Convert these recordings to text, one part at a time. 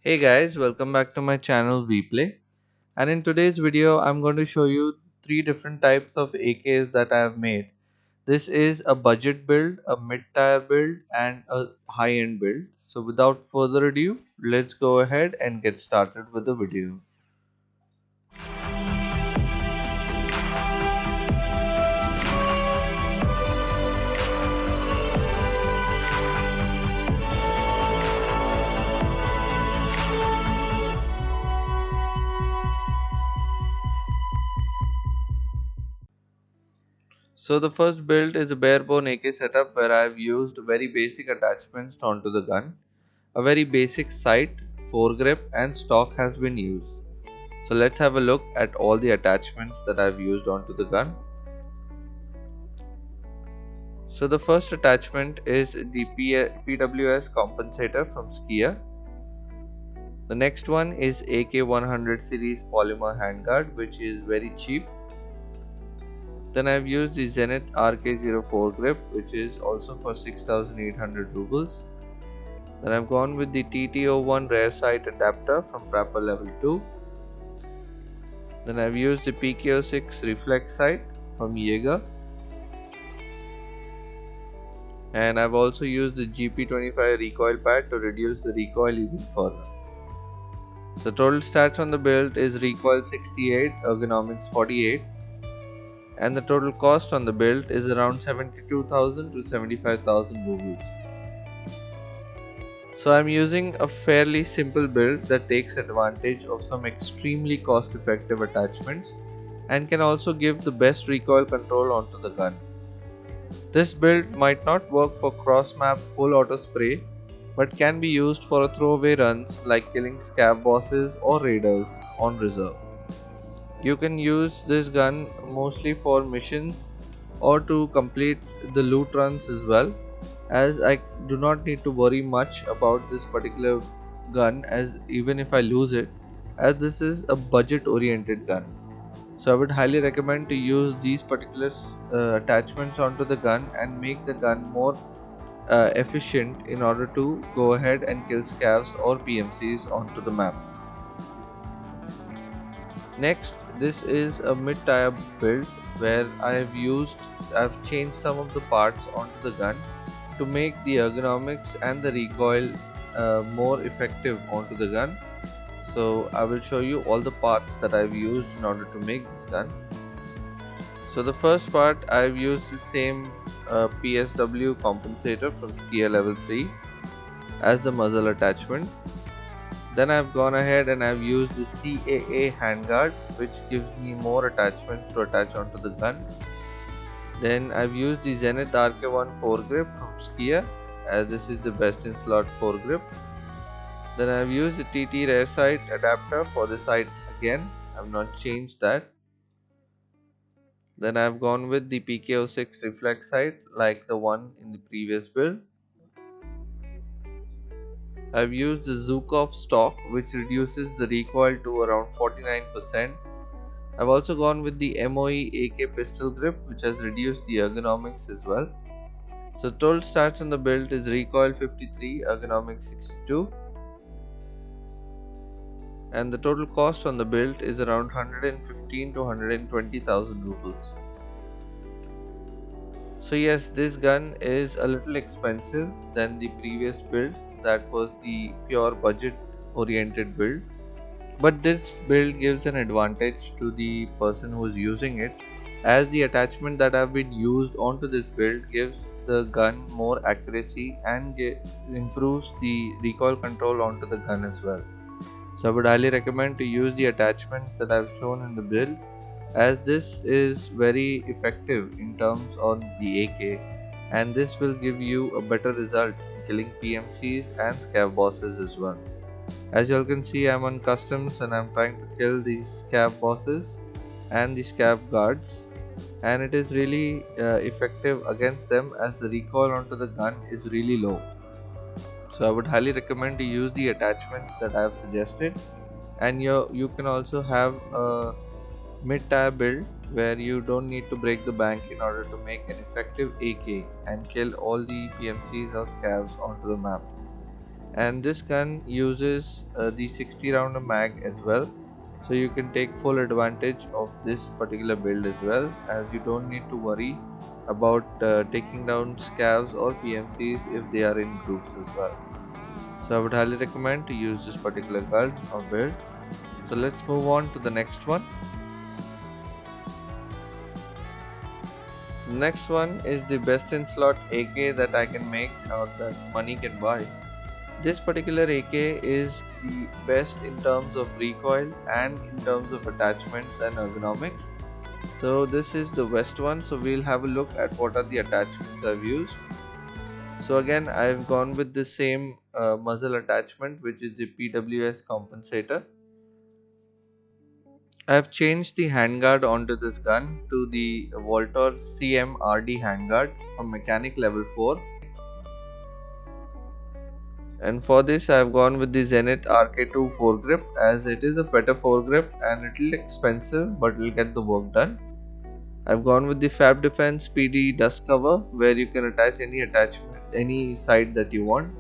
Hey guys, welcome back to my channel Replay. And in today's video I'm going to show you three different types of AKs that I have made. This is a budget build, a mid-tier build and a high-end build. So without further ado, let's go ahead and get started with the video. So the first build is a barebone AK setup where I have used very basic attachments onto the gun. A very basic sight, foregrip and stock has been used. So let's have a look at all the attachments that I've used onto the gun. So the first attachment is the PWS compensator from Skier. The next one is AK100 series Polymer Handguard, which is very cheap. Then I've used the Zenit RK04 grip, which is also for 6,800 rubles. Then I've gone with the TTO1 rear sight adapter from Prapor level 2. Then I've used the PKO6 reflex sight from Jaeger. And I've also used the GP25 recoil pad to reduce the recoil even further. So total stats on the build is recoil 68, ergonomics 48, and the total cost on the build is around 72,000 to 75,000 rubles. So I'm using a fairly simple build that takes advantage of some extremely cost-effective attachments and can also give the best recoil control onto the gun. This build might not work for cross-map full auto spray, but can be used for throwaway runs like killing scav bosses or raiders on reserve. You can use this gun mostly for missions or to complete the loot runs as well, as I do not need to worry much about this particular gun, as even if I lose it, as this is a budget oriented gun. So I would highly recommend to use these particular attachments onto the gun and make the gun more efficient in order to go ahead and kill scavs or PMCs onto the map. Next, this is a mid-tier build where I've changed some of the parts onto the gun to make the ergonomics and the recoil more effective onto the gun. So I will show you all the parts that I've used in order to make this gun. So the first part, I've used the same PSW compensator from Skier L3 as the muzzle attachment. Then I've gone ahead and I've used the CAA handguard, which gives me more attachments to attach onto the gun. Then I've used the Zenit RK1 foregrip from Skier, as this is the best in slot foregrip. Then I've used the TT rear sight adapter for the sight again. I've not changed that. Then I've gone with the PKO6 reflex sight like the one in the previous build. I've used the Zhukov-s stock, which reduces the recoil to around 49%. I've also gone with the MOE AK pistol grip, which has reduced the ergonomics as well. So total stats on the build is recoil 53, ergonomics 62. And the total cost on the build is around 115 to 120,000 rubles. So yes, this gun is a little expensive than the previous build, that was the pure budget oriented build, but this build gives an advantage to the person who is using it, as the attachment that have been used onto this build gives the gun more accuracy and improves the recoil control onto the gun as well. So I would highly recommend to use the attachments that I've shown in the build, as this is very effective in terms on the AK, and this will give you a better result in killing PMCs and scav bosses as well. As you all can see, I'm on customs and I'm trying to kill these scav bosses and the scav guards, and it is really effective against them, as the recoil onto the gun is really low. So I would highly recommend to use the attachments that I have suggested, and you can also have a mid-tier build where you don't need to break the bank in order to make an effective AK and kill all the PMCs or scavs onto the map. and this gun uses the 60 round mag as well, so you can take full advantage of this particular build as well, as you don't need to worry about taking down scavs or PMCs if they are in groups as well. So I would highly recommend to use this particular gun or build. So let's move on to the next one. So next one is the best in slot AK that I can make or that money can buy. This particular AK is the best in terms of recoil and in terms of attachments and ergonomics. So this is the best one, so we'll have a look at what are the attachments I've used. So again, I've gone with the same muzzle attachment, which is the PWS compensator. I've changed the handguard onto this gun to the VLTOR CMRD handguard from mechanic level 4. And for this I've gone with the Zenit RK2 foregrip, as it is a better foregrip and a little expensive but will get the work done. I've gone with the Fab Defence PD dust cover, where you can attach any attachment, any side that you want.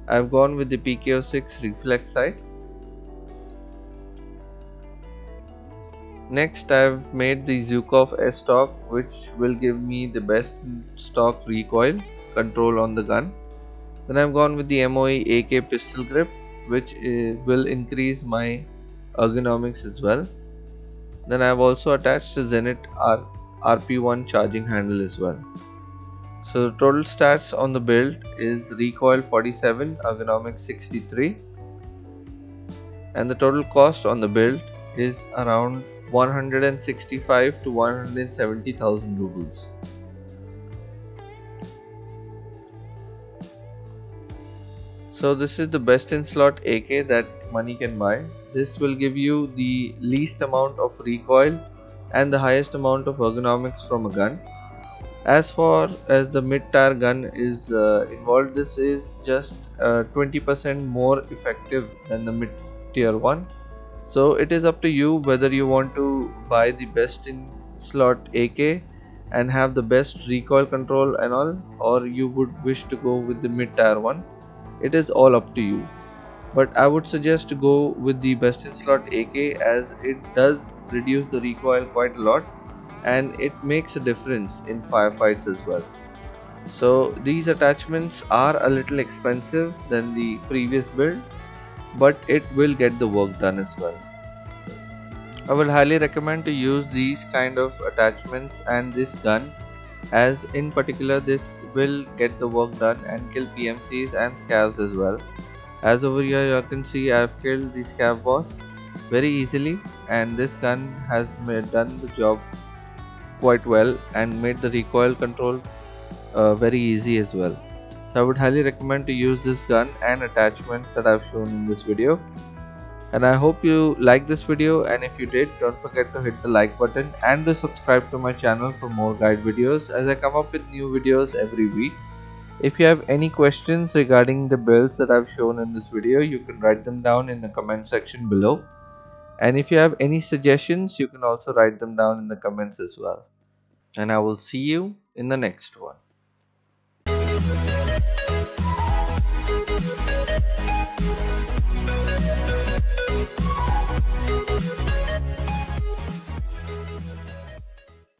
I've gone with the PKO6 reflex sight. Next I've made the Zhukov-s stock, which will give me the best stock recoil control on the gun. Then I've gone with the MOE AK pistol grip, which will increase my ergonomics as well. Then I've also attached the Zenit RP1 charging handle as well. So the total stats on the build is recoil 47, ergonomics 63, and the total cost on the build is around 165 to 170,000 rubles. So this is the best in slot AK that money can buy. This will give you the least amount of recoil and the highest amount of ergonomics from a gun. As far as the mid-tier gun is involved, this is just 20% more effective than the mid-tier one. So it is up to you whether you want to buy the best in slot AK and have the best recoil control and all, or you would wish to go with the mid-tier one. It is all up to you, but I would suggest to go with the best in slot AK, as it does reduce the recoil quite a lot and it makes a difference in firefights as well. So these attachments are a little expensive than the previous build, but it will get the work done as well. I will highly recommend to use these kind of attachments and this gun, as in particular this will get the work done and kill PMCs and scavs as well. As over here you can see, I have killed the scav boss very easily, and this gun has done the job quite well and made the recoil control very easy as well. So I would highly recommend to use this gun and attachments that I've shown in this video. And I hope you liked this video, and if you did, don't forget to hit the like button and to subscribe to my channel for more guide videos, as I come up with new videos every week. If you have any questions regarding the builds that I've shown in this video, you can write them down in the comment section below. And if you have any suggestions, you can also write them down in the comments as well. And I will see you in the next one.